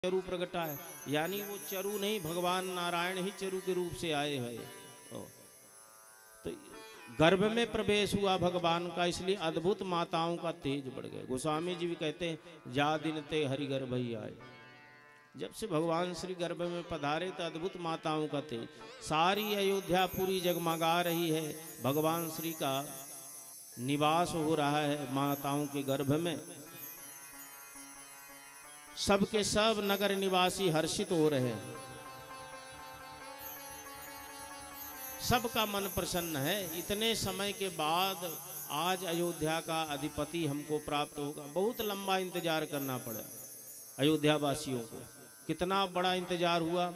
चरु प्रगटा है, यानी वो चरु नहीं, भगवान नारायण ही चरु के रूप से आए हैं। तो गर्भ में प्रवेश हुआ भगवान का, इसलिए अद्भुत माताओं का तेज बढ़ गए। गोस्वामी जी भी कहते हैं जा दिन ते हरि गर्भ ही आए। जब से भगवान श्री गर्भ में पधारे तो अद्भुत माताओं का तेज, सारी अयोध्या पूरी जगमगा रही है। भगवान श्री का निवास हो रहा है माताओं के गर्भ में। सबके सब नगर निवासी हर्षित हो रहे हैं, सबका मन प्रसन्न है। इतने समय के बाद आज अयोध्या का अधिपति हमको प्राप्त होगा। बहुत लंबा इंतजार करना पड़ा अयोध्या वासियों को। कितना बड़ा इंतजार हुआ,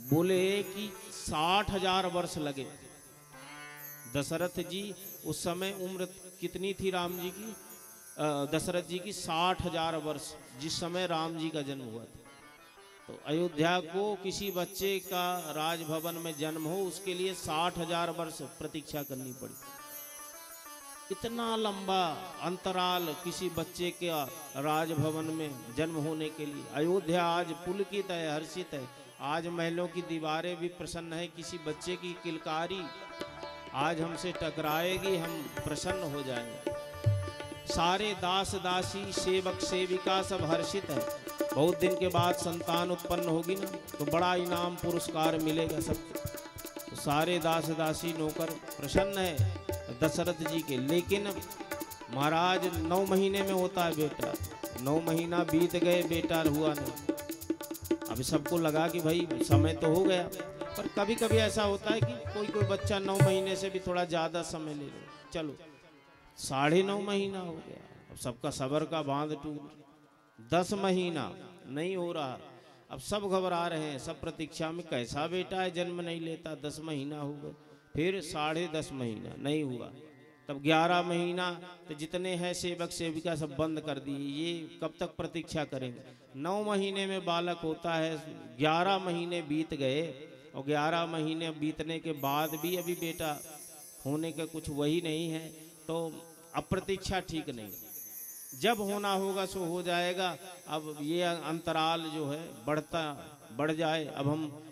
बोले कि 60,000 वर्ष लगे। दशरथ जी उस समय उम्र कितनी थी राम जी की? दशरथ जी की 60,000 वर्ष, जिस समय राम जी का जन्म हुआ था। तो अयोध्या को किसी बच्चे का राजभवन में जन्म हो, उसके लिए 60,000 वर्ष प्रतीक्षा करनी पड़ी। इतना लंबा अंतराल किसी बच्चे के राजभवन में जन्म होने के लिए। अयोध्या आज पुलकित है, हर्षित है। आज महलों की दीवारें भी प्रसन्न है। किसी बच्चे की किलकारी आज हमसे टकराएगी, हम प्रसन्न हो जाएंगे। सारे दास दासी सेवक सेविका सब हर्षित है। बहुत दिन के बाद संतान उत्पन्न होगी ना, तो बड़ा इनाम पुरस्कार मिलेगा सबको। तो सारे दास दासी नौकर प्रसन्न है दशरथ जी के। लेकिन महाराज 9 महीने में होता है बेटा, 9 महीना बीत गए, बेटा हुआ नहीं। अभी सबको लगा कि भाई समय तो हो गया, पर कभी कभी ऐसा होता है कि कोई बच्चा 9 महीने से भी थोड़ा ज्यादा समय ले लो। चलो 9.5 महीना हो गया, अब सबका सबर का बांध टूट। 10 महीना नहीं हो रहा, अब सब घबरा रहे हैं, सब प्रतीक्षा में कैसा बेटा है जन्म नहीं लेता। 10 महीना हो गए, फिर 10.5 महीना नहीं हुआ, तब 11 महीना। तो जितने हैं सेवक सेविका सब बंद कर दिए, ये कब तक प्रतीक्षा करेंगे। 9 महीने में बालक होता है, 11 महीने बीत गए, और 11 महीने बीतने के बाद भी अभी बेटा होने का कुछ वही नहीं है। तो अप्रतीक्षा ठीक नहीं, जब होना होगा सो हो जाएगा। अब ये अंतराल जो है बढ़ जाए, अब हम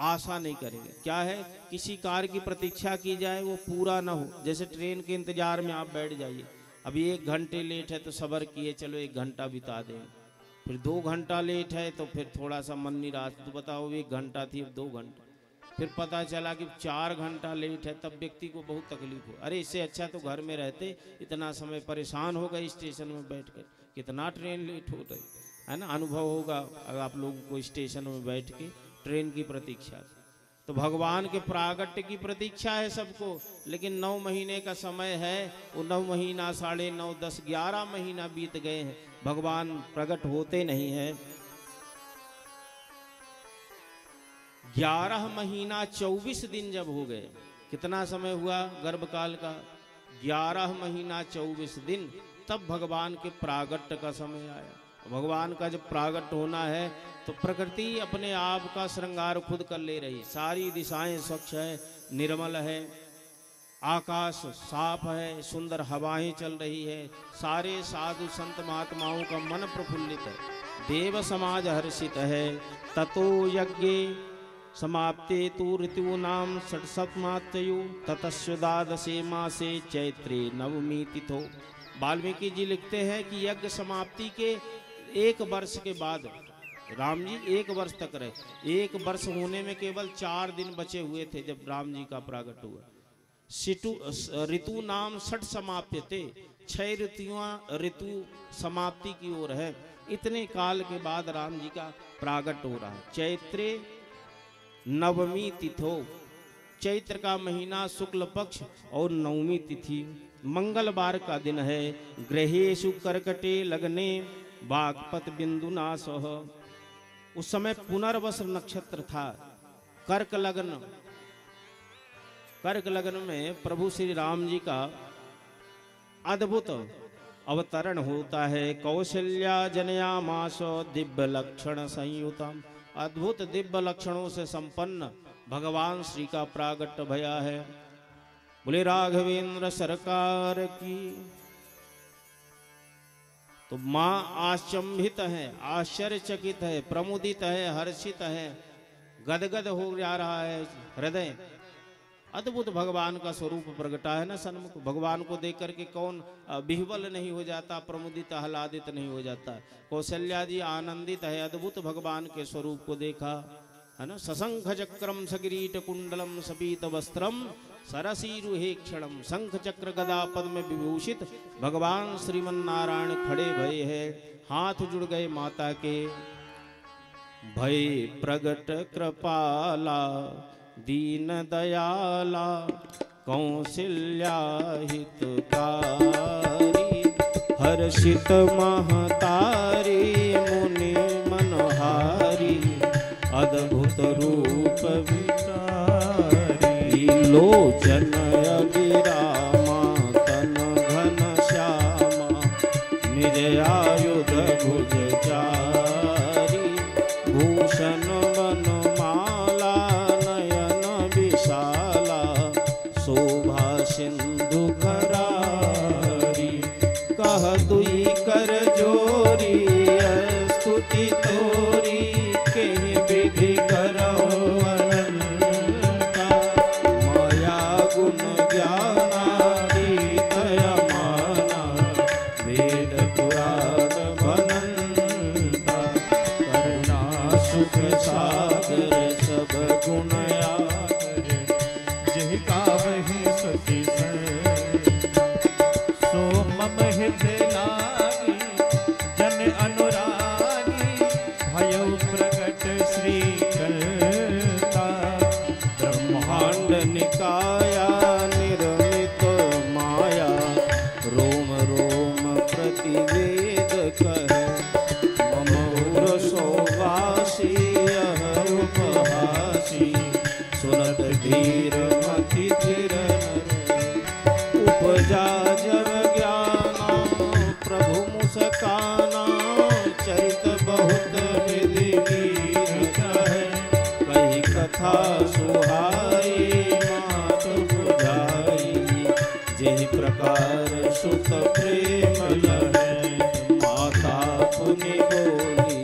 आशा नहीं करेंगे। क्या है, किसी कार्य की प्रतीक्षा की जाए वो पूरा ना हो। जैसे ट्रेन के इंतजार में आप बैठ जाइए, अभी 1 घंटे लेट है तो सब्र किए चलो 1 घंटा बिता दें। फिर 2 घंटा लेट है तो फिर थोड़ा सा मन निराश, तो बताओ 1 घंटा थी अब 2 घंटा। फिर पता चला कि 4 घंटा लेट है, तब व्यक्ति को बहुत तकलीफ हो। अरे इससे अच्छा तो घर में रहते, इतना समय परेशान हो गए स्टेशन में बैठकर, कितना ट्रेन लेट हो रही है ना। अनुभव होगा अगर आप लोगों को स्टेशन में बैठ के ट्रेन की प्रतीक्षा। तो भगवान के प्रागट्य की प्रतीक्षा है सबको, लेकिन 9 महीने का समय है। वो 9 महीना 9.5 10 11 महीना बीत गए हैं, भगवान प्रकट होते नहीं हैं। 11 महीना 24 दिन जब हो गए, कितना समय हुआ गर्भकाल का? 11 महीना 24 दिन, तब भगवान के प्रागट्य का समय आया। भगवान का जब प्रागट्य होना है तो प्रकृति अपने आप का श्रृंगार खुद कर ले रही। सारी दिशाएं स्वच्छ है, निर्मल है, आकाश साफ है, सुंदर हवाएं चल रही है, सारे साधु संत महात्माओं का मन प्रफुल्लित है, देव समाज हर्षित है। ततो यज्ञ समाप्ते तु ऋतूनाम षट्सप्तमात्यु ततस्व 12 मासे चैत्रे नवमी तिथो। वाल्मीकि जी लिखते हैं कि यज्ञ समाप्ति के 1 वर्ष के बाद राम जी 1 वर्ष तक रहे। 1 वर्ष होने में केवल 4 दिन बचे हुए थे जब राम जी का प्रागट हुआ। ऋतु नाम 6 समाप्यते, 6 ऋतु समाप्ति की ओर है। इतने काल के बाद राम जी का प्रागट हो रहा है। चैत्रे नवमी तिथो, चैत्र का महीना शुक्ल पक्ष और 9वीं तिथि मंगलवार का दिन है। ग्रहेषु कर्कटे लग्ने वाक्पत बिंदुनासः। उस समय पुनर्वसु नक्षत्र था, कर्क लग्न में प्रभु श्री राम जी का अद्भुत अवतरण होता है। कौशल्या जनयामास दिव्य लक्षण संयुतम, अद्भुत दिव्य लक्षणों से संपन्न भगवान श्री का प्रागट्य भया है। बोले राघवेंद्र सरकार की। तो माँ आश्चंभित है, आश्चर्यचकित है, प्रमुदित है, हर्षित है, गदगद हो जा रहा है हृदय। अद्भुत भगवान का स्वरूप प्रगटा है ना सन्मुख। भगवान को देख करके कौन विह्वल नहीं हो जाता, प्रमुदित आह्लादित नहीं हो जाता। कौशल्या जी आनंदित है, अद्भुत भगवान के स्वरूप को देखा है ना। सशंख चक्रम सकिरीट कुंडलम सपीत वस्त्रम सरसीरुहे क्षणम। शंख चक्र गदा पद्म विभूषित भगवान श्रीमन नारायण खड़े भये है, हाथ जुड़ गए माता के। भय प्रगट कृपाला दीन दयाला कौशल्या हितकारी। हर्षित महतारी मुनि मनोहारी अद्भुत रूप विचारी। लोचन अगिरामा तन घन श्यामा निज आयुध भुज चारी। भूषण वनमाला नयन विशाला शोभा सिंधु करारी। कह दुई कर जोरी स्तुति तोरी के विधि करो अनंता। माया गुण ज्ञानादि दया माना वेद पुराण भनंता। करुणा सुख सागर सब गुण आगर जह गावहि सती सो मम हृदय लागी। जन अनुरागी भयो प्रगट श्री करता। ब्रह्मांड निकाया निर्मित माया रोम रोम प्रतिवेद कहे। मम उर सौवासी उपहासी सुनत धीर मति धीर उपजा जब ज्ञाना प्रभु मुस्काना। चरित बहुत विधि गीत है कही कथा सुहाई मात बुझाई। जेहि प्रकार सुत प्रेम लहै माता पुनि बोली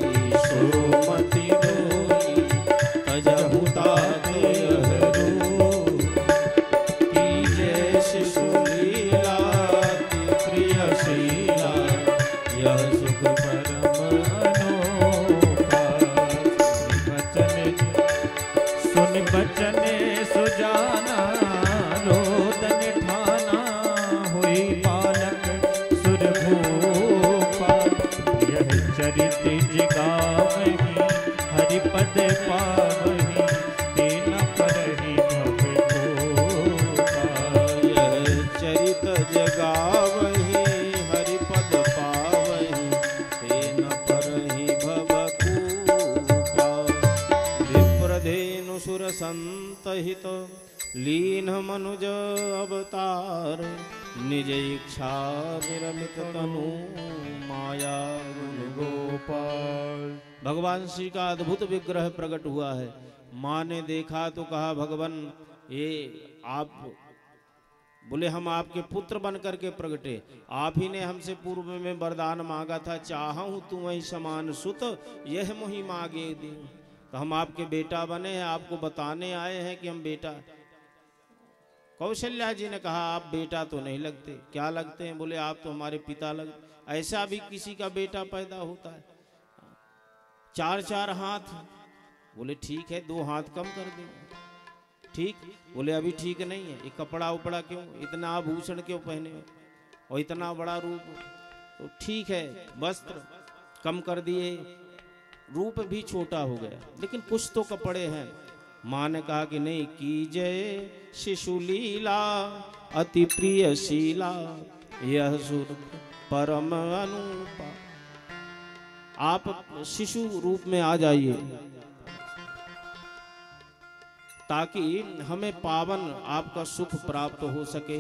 सोमति डोली। तजहु तात यह रूप की जय शिशु लीला अति प्रिय शीला। यह सुख परम अनोखा। सुन बचन सुजाना रोदन ठाना। हुई बालक सुर भूपा। यह चरित जिगावहि हरिपद पावहि दीन परहि भव कोपा। यह चरित जगावहि हरिपद पावहि तेन परहि भव कोपा। विप्रधेनु सुर संत हित लीन मनुज अवतार। निज इच्छा निरमित तनु माया गुण गोपाल। भगवान श्री का अद्भुत विग्रह प्रकट हुआ है। माँ ने देखा तो कहा भगवान ये आप बोले हम आपके पुत्र बन करके प्रगटे। आप ही ने हमसे पूर्व में वरदान मांगा था चाहूं तुम्हें समान सुत यह मोहि मांगे दे। तो हम आपके बेटा बने हैं, आपको बताने आए हैं कि हम बेटा। कौशल्या जी ने कहा आप बेटा तो नहीं लगते। क्या लगते हैं? बोले आप तो हमारे पिता लगते। ऐसा भी किसी का बेटा पैदा होता है? 4-4 हाथ। बोले ठीक है 2 हाथ कम कर दे। ठीक? बोले अभी ठीक नहीं है। ये कपड़ा उपड़ा क्यों, इतना आभूषण क्यों पहने हो और इतना बड़ा रूप? तो ठीक है वस्त्र कम कर दिए, रूप भी छोटा हो गया, लेकिन कुछ तो कपड़े हैं। माँ ने कहा कि नहीं, कीजय शिशु लीला अति प्रिय शीला यह सुर परम अनुपा। आप शिशु रूप में आ जाइए ताकि हमें पावन आपका सुख प्राप्त हो सके।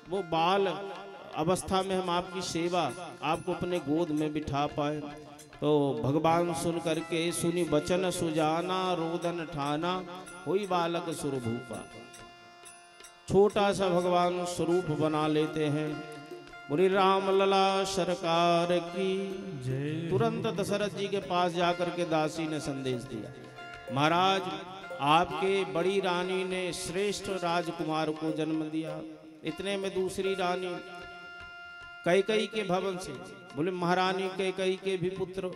वो बाल अवस्था में हम आपकी सेवा आपको अपने गोद में बिठा पाए। तो भगवान सुन करके सुनी बचन सुजाना रोदन ठाना हुई बालक सुरभूपा। छोटा सा भगवान स्वरूप बना लेते हैं बोली राम लला सरकार की जय। तुरंत दशरथ जी के पास जाकर के दासी ने संदेश दिया, महाराज आपके बड़ी रानी ने श्रेष्ठ राजकुमार को जन्म दिया। इतने में दूसरी रानी कैकई के भवन से, बोले महारानी कैकई के भी पुत्र।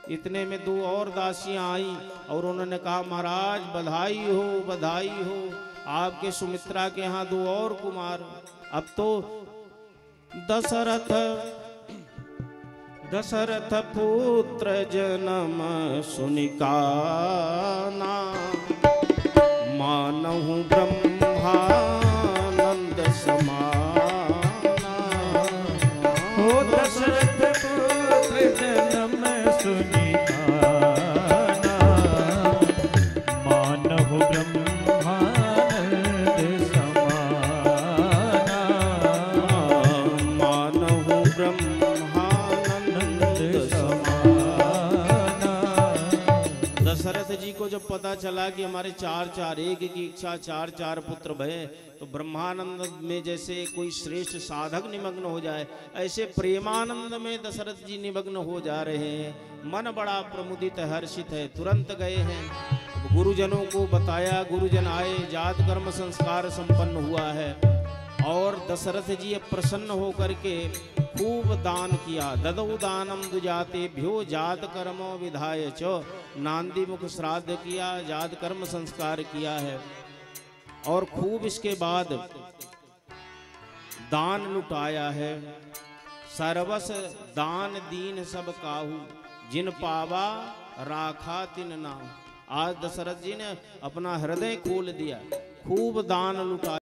इतने में दो और दासियां आई और उन्होंने कहा महाराज बधाई हो बधाई हो, आपके सुमित्रा के यहाँ दो और कुमार। अब तो दशरथ पुत्र जन्म सुनिकाना, मानहु ब्रह्मानंद समाना। हो दशरथ पुत्र जन्म सुनिकाना, मानहु ब्रह्मानंद समाना। मानहु ब्रह्मानंद समाना। दशरथ जी को जब पता चला कि हमारे चार एक की इच्छा चार पुत्र भय, तो ब्रह्मानंद में जैसे कोई श्रेष्ठ साधक निमग्न हो जाए, ऐसे प्रेमानंद में दशरथ जी निमग्न हो जा रहे हैं। मन बड़ा प्रमुदित हर्षित है। तुरंत गए हैं, गुरुजनों को बताया, गुरुजन आए, जात कर्म संस्कार संपन्न हुआ है। और दशरथ जी प्रसन्न होकर के खूब दान किया। ददौ दानम दुजातेभ्यो जात कर्म विधाय च, नांदी मुख श्राद्ध किया, जात कर्म संस्कार किया है। और खूब इसके बाद दान लुटाया है। सर्वस दान दीन सब काहू, जिन पावा राखा तिन नाम। आज दशरथ जी ने अपना हृदय खोल दिया, खूब दान लुटाया।